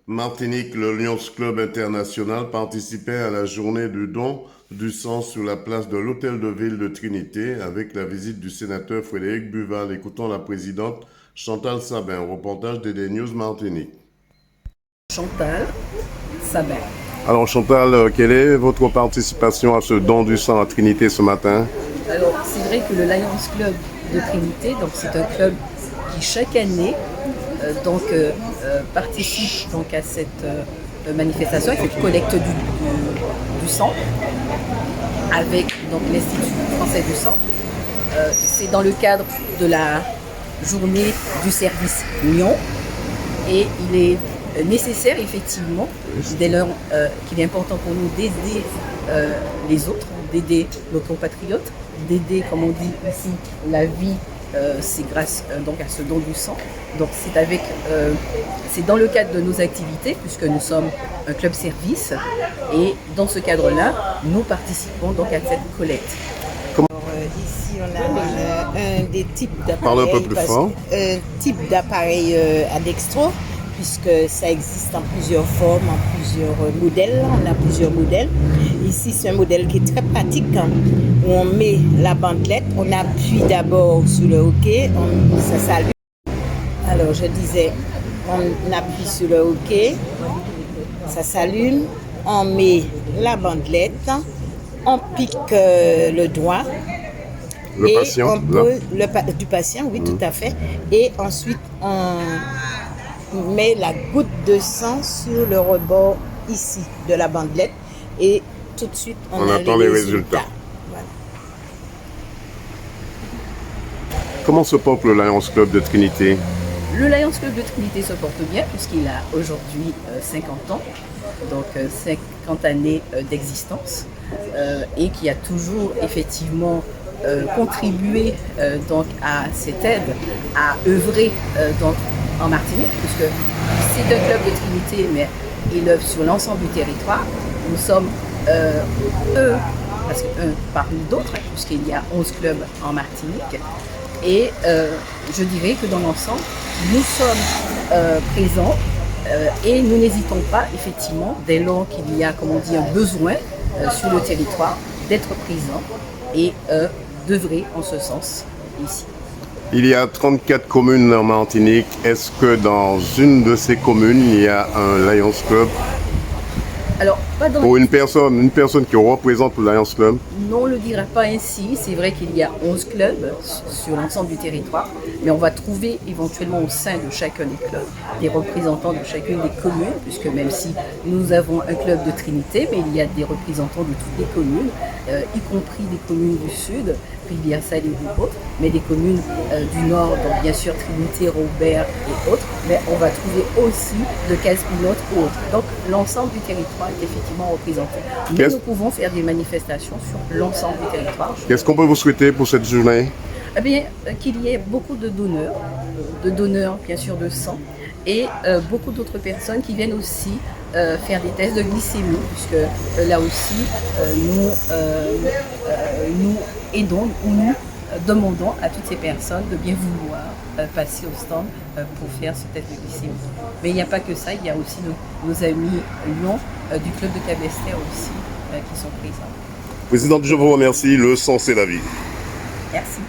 Martinique, le Lions Club International participait à la journée du don du sang sur la place de l'Hôtel de Ville de Trinité avec la visite du sénateur Frédéric Buval. Écoutons la présidente Chantal Sabin, reportage de News Martinique. Chantal Sabin. Alors Chantal, quelle est votre participation à ce don du sang à Trinité ce matin? Alors c'est vrai que le Lions Club de Trinité, donc c'est un club qui chaque année participe donc à cette manifestation, à cette collecte du sang avec donc l'Institut français du sang. C'est dans le cadre de la journée du service Lyon et il est nécessaire effectivement, dès lors qu'il est important pour nous d'aider les autres, d'aider nos compatriotes, d'aider, comme on dit ici, la vie, c'est grâce donc à ce don du sang. Donc c'est dans le cadre de nos activités, puisque nous sommes un club service, et dans ce cadre-là, nous participons donc à cette collecte. Ici, on a un des types d'appareils. Parle un peu plus fort. Un type d'appareil à dextro, puisque ça existe en plusieurs formes, en plusieurs modèles. On a plusieurs modèles. Ici, c'est un modèle qui est très pratique, où on met la bandelette, on appuie d'abord sur le hockey, ça s'allume. Alors, je disais, on appuie sur le hockey, ça s'allume, on met la bandelette, on pique le doigt. Le patient, du patient, oui, tout à fait. Et ensuite, on met la goutte de sang sur le rebord ici de la bandelette et tout de suite, on attend les résultats. Voilà. Comment se porte le Lions Club de Trinité? Le Lions Club de Trinité se porte bien puisqu'il a aujourd'hui 50 ans, donc 50 années d'existence et qui a toujours effectivement contribué donc à cette aide, à œuvrer donc en Martinique, puisque c'est un club de Trinité, mais il œuvre sur l'ensemble du territoire. Nous sommes parce qu'un parmi d'autres, puisqu'il y a 11 clubs en Martinique. Et je dirais que dans l'ensemble, nous sommes présents et nous n'hésitons pas, effectivement, dès lors qu'il y a, comme on dit, un besoin sur le territoire, d'être présents et d'œuvrer en ce sens ici. Il y a 34 communes en Martinique. Est-ce que dans une de ces communes, il y a un Lions Club? Alors, pas dans Pour une personne qui représente le Lions Club? Non, on ne le dira pas ainsi. C'est vrai qu'il y a 11 clubs sur l'ensemble du territoire, mais on va trouver éventuellement au sein de chacun des clubs des représentants de chacune des communes, puisque même si nous avons un club de Trinité, mais il y a des représentants de toutes les communes, y compris des communes du sud, Rivière-Salée et autres, mais des communes du nord, donc bien sûr Trinité, Robert et autres, mais on va trouver aussi de Casse-Pilote ou autres. Donc l'ensemble du territoire est effectivement représenté. Mais nous pouvons faire des manifestations sur l'ensemble du territoire. Qu'est-ce qu'on peut vous souhaiter pour cette journée? Eh bien, qu'il y ait beaucoup de donneurs bien sûr de sang, et beaucoup d'autres personnes qui viennent aussi faire des tests de glycémie, puisque là aussi nous aidons ou nous demandons à toutes ces personnes de bien vouloir passer au stand pour faire ce test de glycémie. Mais il n'y a pas que ça, il y a aussi nos amis Lyon du club de Cabester aussi qui sont présents. Présidente, je vous remercie. Le sang, c'est la vie. Merci.